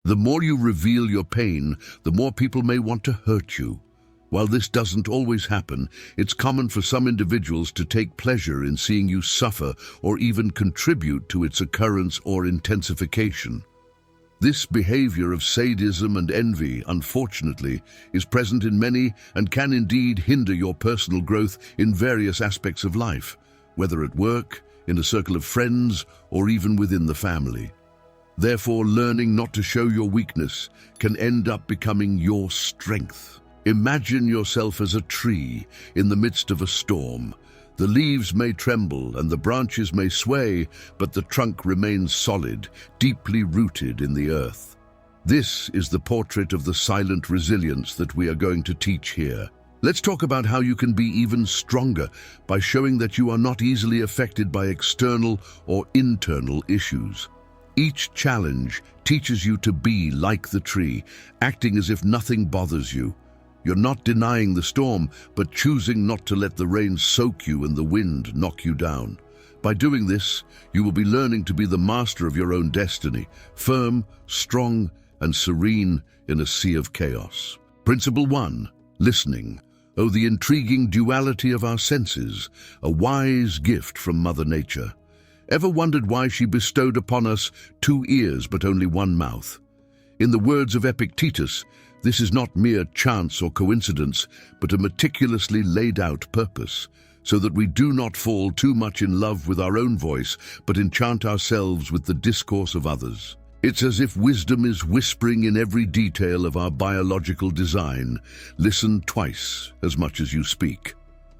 The more you reveal your pain, the more people may want to hurt you. While this doesn't always happen, it's common for some individuals to take pleasure in seeing you suffer or even contribute to its occurrence or intensification. This behavior of sadism and envy, unfortunately, is present in many and can indeed hinder your personal growth in various aspects of life, whether at work, in a circle of friends, or even within the family. Therefore, learning not to show your weakness can end up becoming your strength. Imagine yourself as a tree in the midst of a storm. The leaves may tremble and the branches may sway, but the trunk remains solid, deeply rooted in the earth. This is the portrait of the silent resilience that we are going to teach here. Let's talk about how you can be even stronger by showing that you are not easily affected by external or internal issues. Each challenge teaches you to be like the tree, acting as if nothing bothers you. You're not denying the storm, but choosing not to let the rain soak you and the wind knock you down. By doing this, you will be learning to be the master of your own destiny, firm, strong, and serene in a sea of chaos. Principle 1. Listening. Oh, the intriguing duality of our senses, a wise gift from Mother Nature. Ever wondered why she bestowed upon us 2 ears but only 1 mouth? In the words of Epictetus, this is not mere chance or coincidence, but a meticulously laid out purpose, so that we do not fall too much in love with our own voice, but enchant ourselves with the discourse of others. It's as if wisdom is whispering in every detail of our biological design. Listen twice as much as you speak.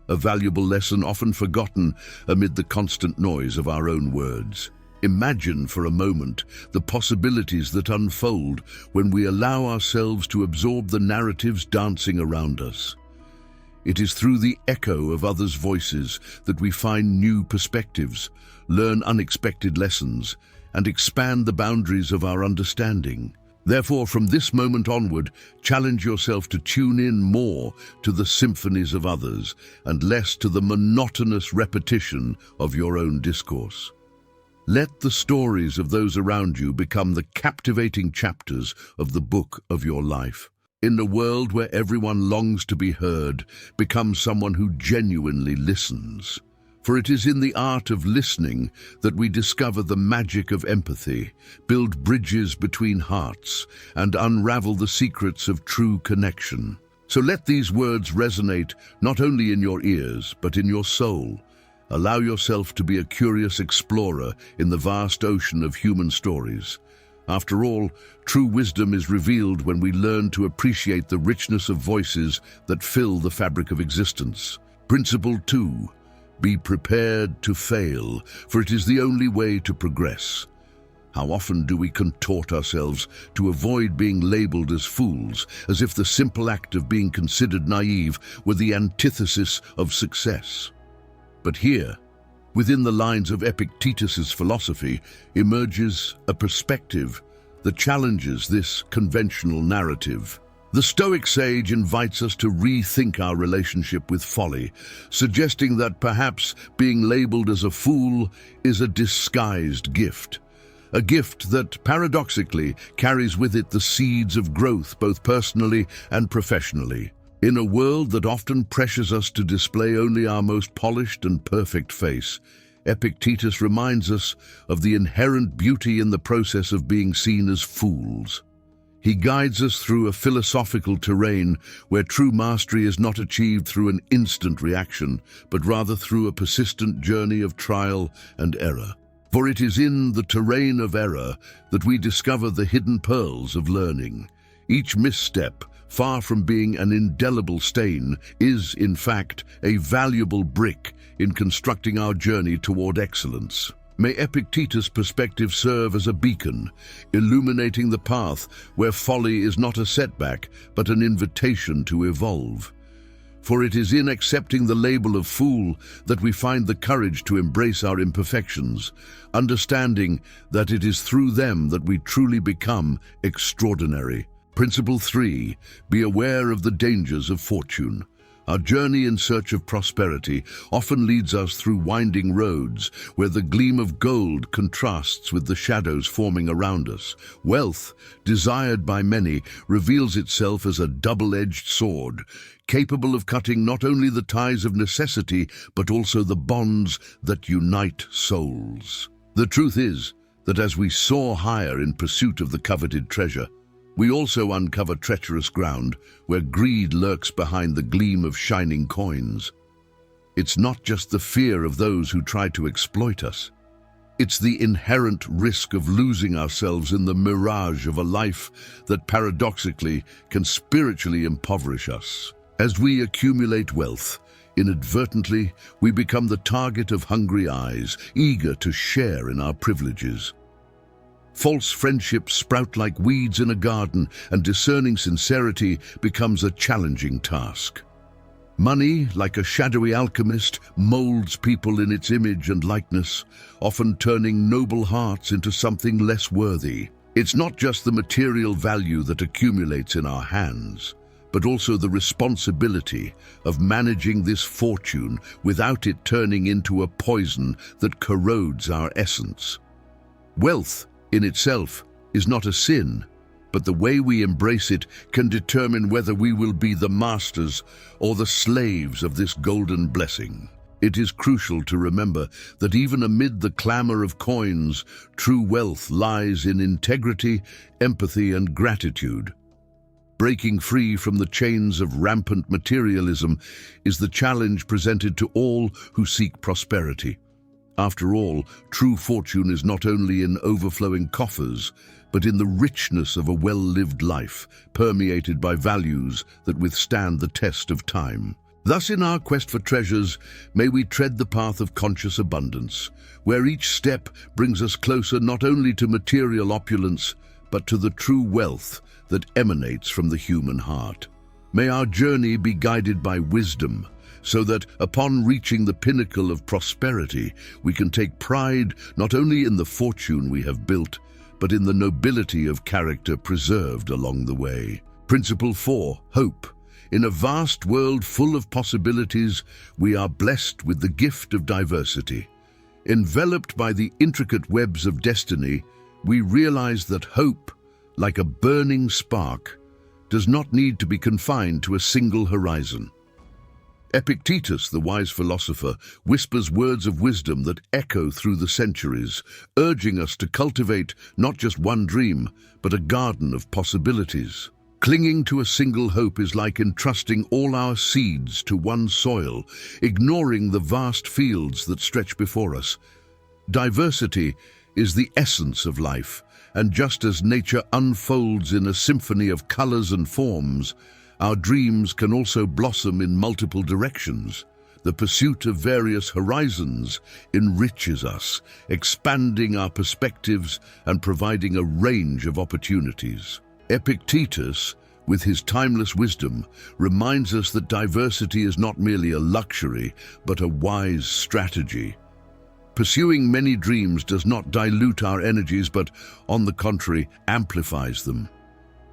A valuable lesson often forgotten amid the constant noise of our own words. Imagine for a moment the possibilities that unfold when we allow ourselves to absorb the narratives dancing around us. It is through the echo of others' voices that we find new perspectives, learn unexpected lessons, and expand the boundaries of our understanding. Therefore, from this moment onward, challenge yourself to tune in more to the symphonies of others and less to the monotonous repetition of your own discourse. Let the stories of those around you become the captivating chapters of the book of your life. In a world where everyone longs to be heard, become someone who genuinely listens. For it is in the art of listening that we discover the magic of empathy, build bridges between hearts, and unravel the secrets of true connection. So let these words resonate not only in your ears, but in your soul. Allow yourself to be a curious explorer in the vast ocean of human stories. After all, true wisdom is revealed when we learn to appreciate the richness of voices that fill the fabric of existence. Principle 2. Be prepared to fail, for it is the only way to progress. How often do we contort ourselves to avoid being labeled as fools, as if the simple act of being considered naive were the antithesis of success? But here, within the lines of Epictetus's philosophy, emerges a perspective that challenges this conventional narrative. The Stoic sage invites us to rethink our relationship with folly, suggesting that perhaps being labeled as a fool is a disguised gift. A gift that, paradoxically, carries with it the seeds of growth both personally and professionally. In a world that often pressures us to display only our most polished and perfect face, Epictetus reminds us of the inherent beauty in the process of being seen as fools. He guides us through a philosophical terrain where true mastery is not achieved through an instant reaction, but rather through a persistent journey of trial and error. For it is in the terrain of error that we discover the hidden pearls of learning. Each misstep, far from being an indelible stain, is, in fact, a valuable brick in constructing our journey toward excellence. May Epictetus' perspective serve as a beacon, illuminating the path where folly is not a setback, but an invitation to evolve. For it is in accepting the label of fool that we find the courage to embrace our imperfections, understanding that it is through them that we truly become extraordinary. Principle 3. Be aware of the dangers of fortune. Our journey in search of prosperity often leads us through winding roads where the gleam of gold contrasts with the shadows forming around us. Wealth, desired by many, reveals itself as a double-edged sword, capable of cutting not only the ties of necessity, but also the bonds that unite souls. The truth is that as we soar higher in pursuit of the coveted treasure, we also uncover treacherous ground where greed lurks behind the gleam of shining coins. It's not just the fear of those who try to exploit us. It's the inherent risk of losing ourselves in the mirage of a life that paradoxically can spiritually impoverish us. As we accumulate wealth, inadvertently we become the target of hungry eyes, eager to share in our privileges. False friendships sprout like weeds in a garden, and discerning sincerity becomes a challenging task. Money, like a shadowy alchemist, molds people in its image and likeness, often turning noble hearts into something less worthy. It's not just the material value that accumulates in our hands, but also the responsibility of managing this fortune without it turning into a poison that corrodes our essence. Wealth, in itself, is not a sin, but the way we embrace it can determine whether we will be the masters or the slaves of this golden blessing. It is crucial to remember that even amid the clamor of coins, true wealth lies in integrity, empathy, and gratitude. Breaking free from the chains of rampant materialism is the challenge presented to all who seek prosperity. After all, true fortune is not only in overflowing coffers, but in the richness of a well-lived life, permeated by values that withstand the test of time. Thus, in our quest for treasures, may we tread the path of conscious abundance, where each step brings us closer not only to material opulence, but to the true wealth that emanates from the human heart. May our journey be guided by wisdom, so that upon reaching the pinnacle of prosperity, we can take pride not only in the fortune we have built, but in the nobility of character preserved along the way. Principle 4, hope. In a vast world full of possibilities, we are blessed with the gift of diversity. Enveloped by the intricate webs of destiny, we realize that hope, like a burning spark, does not need to be confined to a single horizon. Epictetus, the wise philosopher, whispers words of wisdom that echo through the centuries, urging us to cultivate not just one dream, but a garden of possibilities. Clinging to a single hope is like entrusting all our seeds to one soil, ignoring the vast fields that stretch before us. Diversity is the essence of life, and just as nature unfolds in a symphony of colors and forms, our dreams can also blossom in multiple directions. The pursuit of various horizons enriches us, expanding our perspectives and providing a range of opportunities. Epictetus, with his timeless wisdom, reminds us that diversity is not merely a luxury, but a wise strategy. Pursuing many dreams does not dilute our energies, but, on the contrary, amplifies them.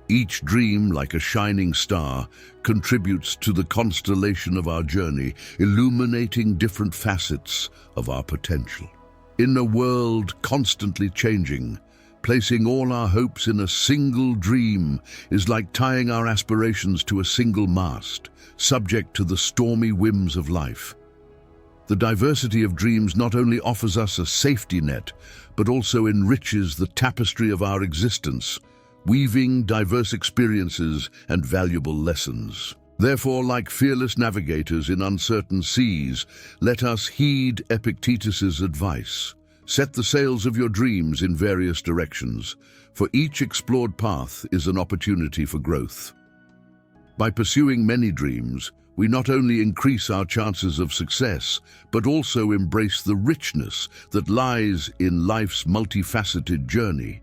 Each dream, like a shining star, contributes to the constellation of our journey, illuminating different facets of our potential. In a world constantly changing, placing all our hopes in a single dream is like tying our aspirations to a single mast, subject to the stormy whims of life. The diversity of dreams not only offers us a safety net, but also enriches the tapestry of our existence, weaving diverse experiences and valuable lessons. Therefore, like fearless navigators in uncertain seas, let us heed Epictetus's advice. Set the sails of your dreams in various directions, for each explored path is an opportunity for growth. By pursuing many dreams, we not only increase our chances of success, but also embrace the richness that lies in life's multifaceted journey.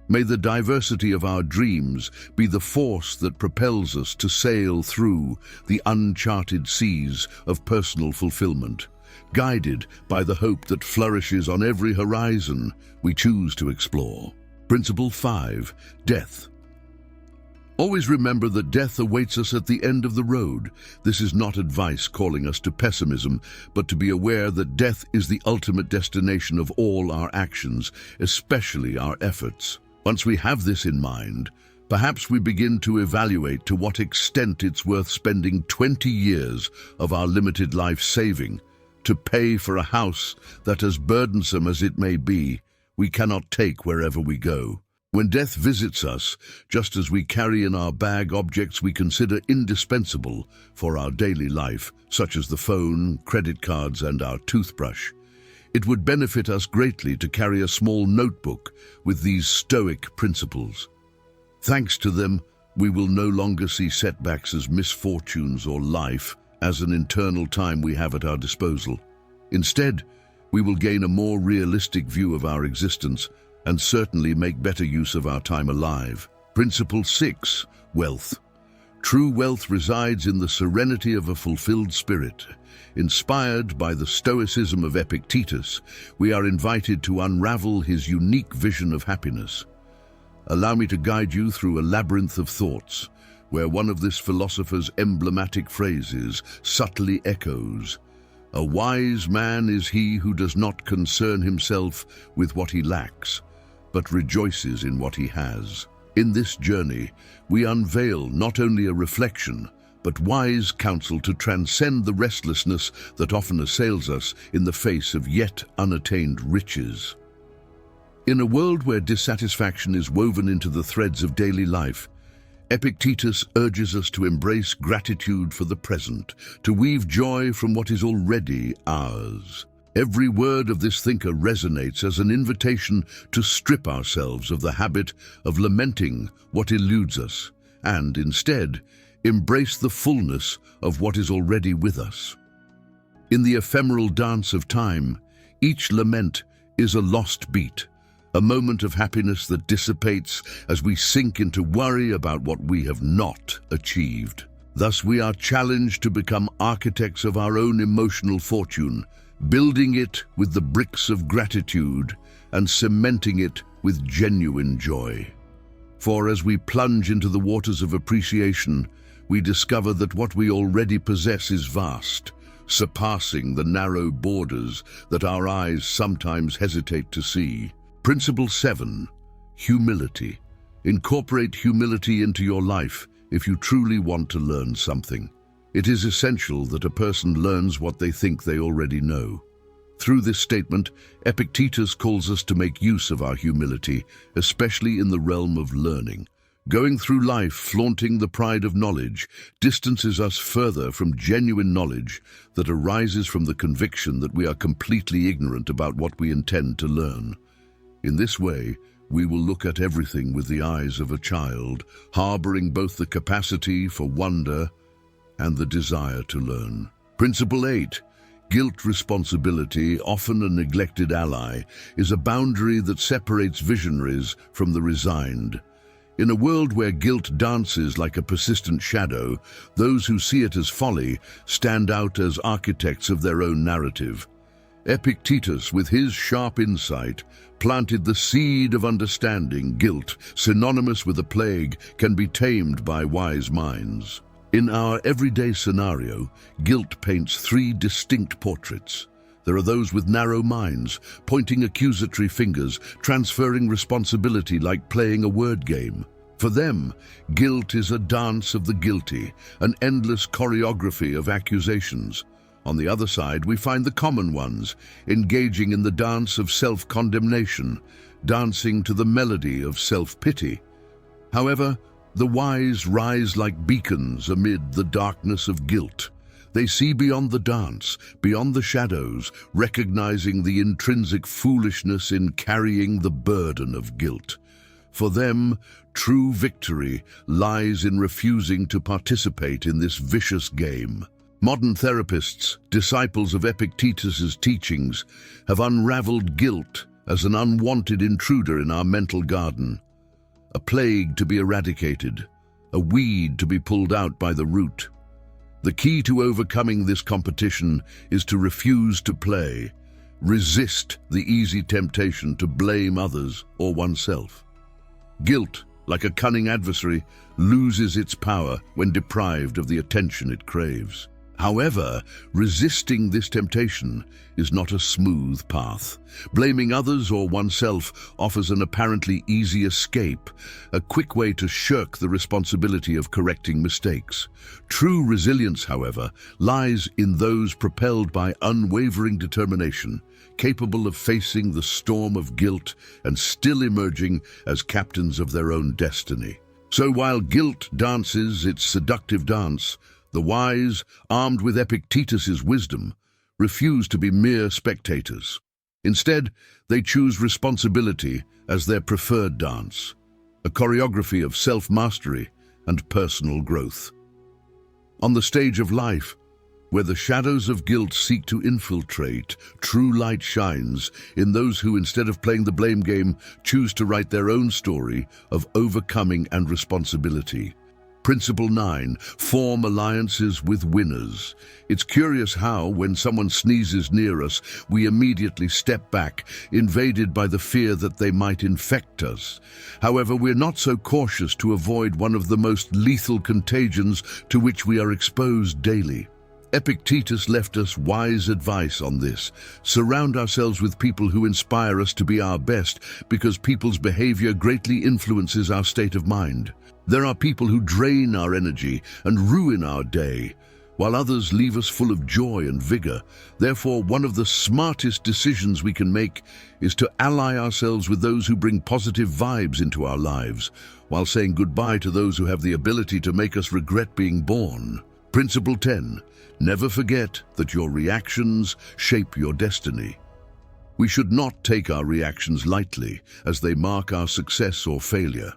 May the diversity of our dreams be the force that propels us to sail through the uncharted seas of personal fulfillment, guided by the hope that flourishes on every horizon we choose to explore. Principle 5, death. Always remember that death awaits us at the end of the road. This is not advice calling us to pessimism, but to be aware that death is the ultimate destination of all our actions, especially our efforts. Once we have this in mind, perhaps we begin to evaluate to what extent it's worth spending 20 years of our limited life saving to pay for a house that, as burdensome as it may be, we cannot take wherever we go. When death visits us, just as we carry in our bag objects we consider indispensable for our daily life, such as the phone, credit cards, and our toothbrush, it would benefit us greatly to carry a small notebook with these Stoic principles. Thanks to them, we will no longer see setbacks as misfortunes or life as an internal time we have at our disposal. Instead, we will gain a more realistic view of our existence and certainly make better use of our time alive. Principle 6. Wealth. True wealth resides in the serenity of a fulfilled spirit. Inspired by the Stoicism of Epictetus, we are invited to unravel his unique vision of happiness. Allow me to guide you through a labyrinth of thoughts, where one of this philosopher's emblematic phrases subtly echoes, "A wise man is he who does not concern himself with what he lacks, but rejoices in what he has." In this journey, we unveil not only a reflection, but wise counsel to transcend the restlessness that often assails us in the face of yet unattained riches. In a world where dissatisfaction is woven into the threads of daily life, Epictetus urges us to embrace gratitude for the present, to weave joy from what is already ours. Every word of this thinker resonates as an invitation to strip ourselves of the habit of lamenting what eludes us, and instead, embrace the fullness of what is already with us. In the ephemeral dance of time, each lament is a lost beat, a moment of happiness that dissipates as we sink into worry about what we have not achieved. Thus, we are challenged to become architects of our own emotional fortune, building it with the bricks of gratitude and cementing it with genuine joy. For as we plunge into the waters of appreciation, we discover that what we already possess is vast, surpassing the narrow borders that our eyes sometimes hesitate to see. Principle 7. Humility. Incorporate humility into your life if you truly want to learn something. It is essential that a person learns what they think they already know. Through this statement, Epictetus calls us to make use of our humility, especially in the realm of learning. Going through life flaunting the pride of knowledge distances us further from genuine knowledge that arises from the conviction that we are completely ignorant about what we intend to learn. In this way, we will look at everything with the eyes of a child, harboring both the capacity for wonder and the desire to learn. Principle 8. Guilt responsibility, often a neglected ally, is a boundary that separates visionaries from the resigned. In a world where guilt dances like a persistent shadow, those who see it as folly stand out as architects of their own narrative. Epictetus, with his sharp insight, planted the seed of understanding. Guilt, synonymous with a plague, can be tamed by wise minds. In our everyday scenario, guilt paints three distinct portraits. There are those with narrow minds, pointing accusatory fingers, transferring responsibility like playing a word game. For them, guilt is a dance of the guilty, an endless choreography of accusations. On the other side, we find the common ones, engaging in the dance of self-condemnation, dancing to the melody of self-pity. However, the wise rise like beacons amid the darkness of guilt. They see beyond the dance, beyond the shadows, recognizing the intrinsic foolishness in carrying the burden of guilt. For them, true victory lies in refusing to participate in this vicious game. Modern therapists, disciples of Epictetus's teachings, have unraveled guilt as an unwanted intruder in our mental garden. A plague to be eradicated, a weed to be pulled out by the root. The key to overcoming this competition is to refuse to play, resist the easy temptation to blame others or oneself. Guilt, like a cunning adversary, loses its power when deprived of the attention it craves. However, resisting this temptation is not a smooth path. Blaming others or oneself offers an apparently easy escape, a quick way to shirk the responsibility of correcting mistakes. True resilience, however, lies in those propelled by unwavering determination, capable of facing the storm of guilt and still emerging as captains of their own destiny. So while guilt dances its seductive dance, the wise, armed with Epictetus's wisdom, refuse to be mere spectators. Instead, they choose responsibility as their preferred dance, a choreography of self-mastery and personal growth. On the stage of life, where the shadows of guilt seek to infiltrate, true light shines in those who, instead of playing the blame game, choose to write their own story of overcoming and responsibility. Principle 9, form alliances with winners. It's curious how, when someone sneezes near us, we immediately step back, invaded by the fear that they might infect us. However, we're not so cautious to avoid one of the most lethal contagions to which we are exposed daily. Epictetus left us wise advice on this. Surround ourselves with people who inspire us to be our best, because people's behavior greatly influences our state of mind. There are people who drain our energy and ruin our day, while others leave us full of joy and vigor. Therefore, one of the smartest decisions we can make is to ally ourselves with those who bring positive vibes into our lives, while saying goodbye to those who have the ability to make us regret being born. Principle 10. Never forget that your reactions shape your destiny. We should not take our reactions lightly, as they mark our success or failure.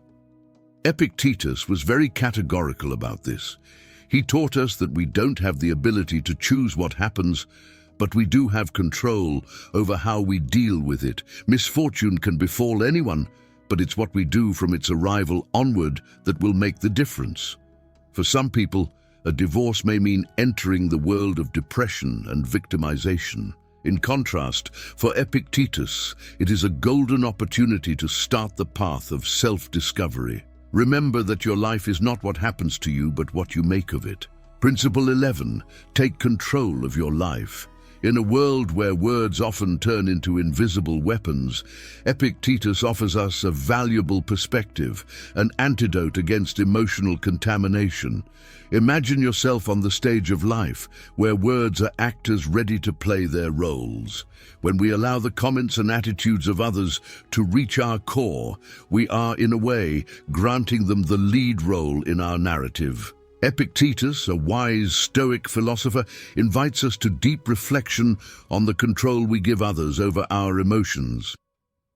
Epictetus was very categorical about this. He taught us that we don't have the ability to choose what happens, but we do have control over how we deal with it. Misfortune can befall anyone, but it's what we do from its arrival onward that will make the difference. For some people, a divorce may mean entering the world of depression and victimization. In contrast, for Epictetus, it is a golden opportunity to start the path of self-discovery. Remember that your life is not what happens to you, but what you make of it. Principle 11. Take control of your life. In a world where words often turn into invisible weapons, Epictetus offers us a valuable perspective, an antidote against emotional contamination. Imagine yourself on the stage of life, where words are actors ready to play their roles. When we allow the comments and attitudes of others to reach our core, we are, in a way, granting them the lead role in our narrative. Epictetus, a wise Stoic philosopher, invites us to deep reflection on the control we give others over our emotions.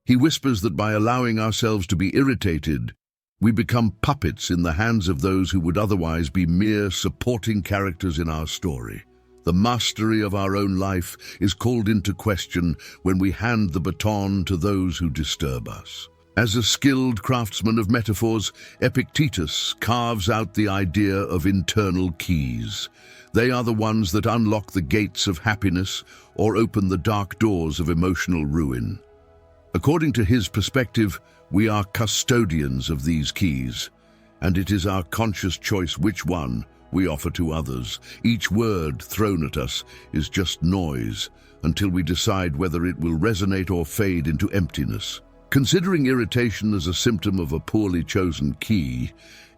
He whispers that by allowing ourselves to be irritated, we become puppets in the hands of those who would otherwise be mere supporting characters in our story. The mastery of our own life is called into question when we hand the baton to those who disturb us. As a skilled craftsman of metaphors, Epictetus carves out the idea of internal keys. They are the ones that unlock the gates of happiness or open the dark doors of emotional ruin. According to his perspective, we are custodians of these keys, and it is our conscious choice which one we offer to others. Each word thrown at us is just noise until we decide whether it will resonate or fade into emptiness. Considering irritation as a symptom of a poorly chosen key,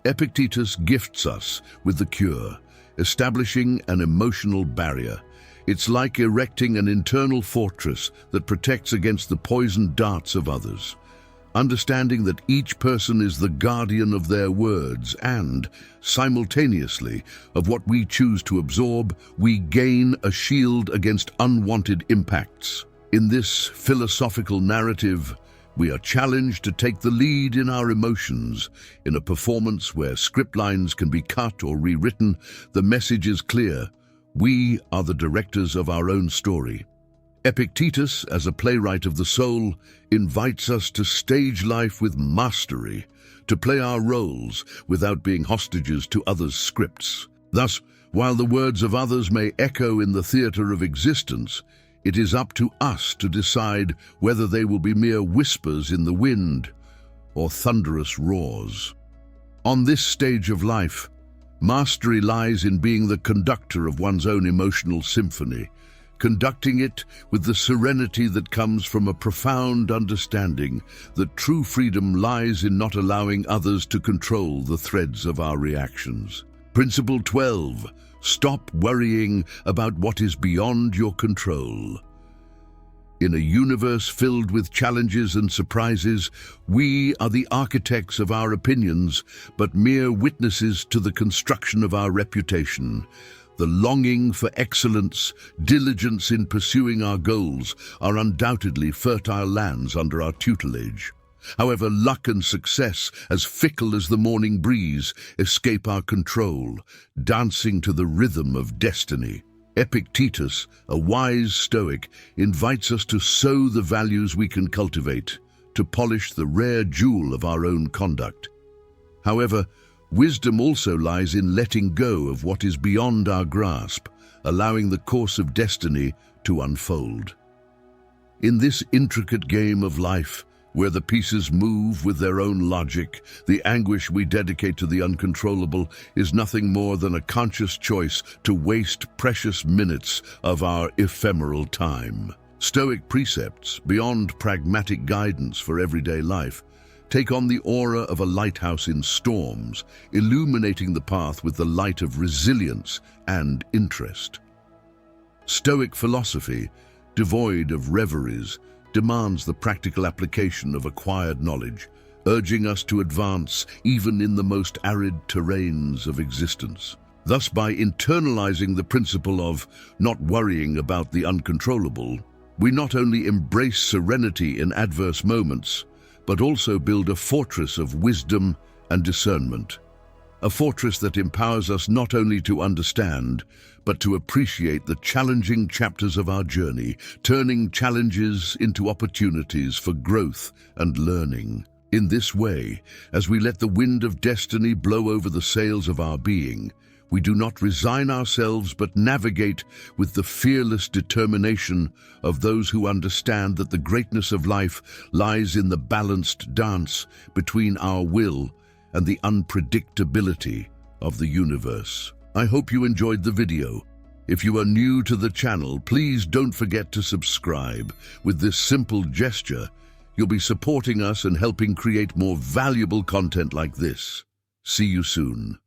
Epictetus gifts us with the cure, establishing an emotional barrier. It's like erecting an internal fortress that protects against the poisoned darts of others. Understanding that each person is the guardian of their words and, simultaneously, of what we choose to absorb, we gain a shield against unwanted impacts. In this philosophical narrative, we are challenged to take the lead in our emotions. In a performance where script lines can be cut or rewritten, the message is clear. We are the directors of our own story. Epictetus, as a playwright of the soul, invites us to stage life with mastery, to play our roles without being hostages to others' scripts. Thus, while the words of others may echo in the theater of existence, it is up to us to decide whether they will be mere whispers in the wind or thunderous roars. On this stage of life, mastery lies in being the conductor of one's own emotional symphony, conducting it with the serenity that comes from a profound understanding that true freedom lies in not allowing others to control the threads of our reactions. Principle 12. Stop worrying about what is beyond your control. In a universe filled with challenges and surprises, we are the architects of our opinions, but mere witnesses to the construction of our reputation. The longing for excellence, diligence in pursuing our goals are undoubtedly fertile lands under our tutelage. However, luck and success, as fickle as the morning breeze, escape our control, dancing to the rhythm of destiny. Epictetus, a wise Stoic, invites us to sow the values we can cultivate, to polish the rare jewel of our own conduct. However, wisdom also lies in letting go of what is beyond our grasp, allowing the course of destiny to unfold. In this intricate game of life, where the pieces move with their own logic, the anguish we dedicate to the uncontrollable is nothing more than a conscious choice to waste precious minutes of our ephemeral time. Stoic precepts, beyond pragmatic guidance for everyday life, take on the aura of a lighthouse in storms, illuminating the path with the light of resilience and interest. Stoic philosophy, devoid of reveries, demands the practical application of acquired knowledge, urging us to advance even in the most arid terrains of existence. Thus, by internalizing the principle of not worrying about the uncontrollable, we not only embrace serenity in adverse moments, but also build a fortress of wisdom and discernment. A fortress that empowers us not only to understand, but to appreciate the challenging chapters of our journey, turning challenges into opportunities for growth and learning. In this way, as we let the wind of destiny blow over the sails of our being, we do not resign ourselves but navigate with the fearless determination of those who understand that the greatness of life lies in the balanced dance between our will and the unpredictability of the universe. I hope you enjoyed the video. If you are new to the channel, please don't forget to subscribe. With this simple gesture, you'll be supporting us and helping create more valuable content like this. See you soon.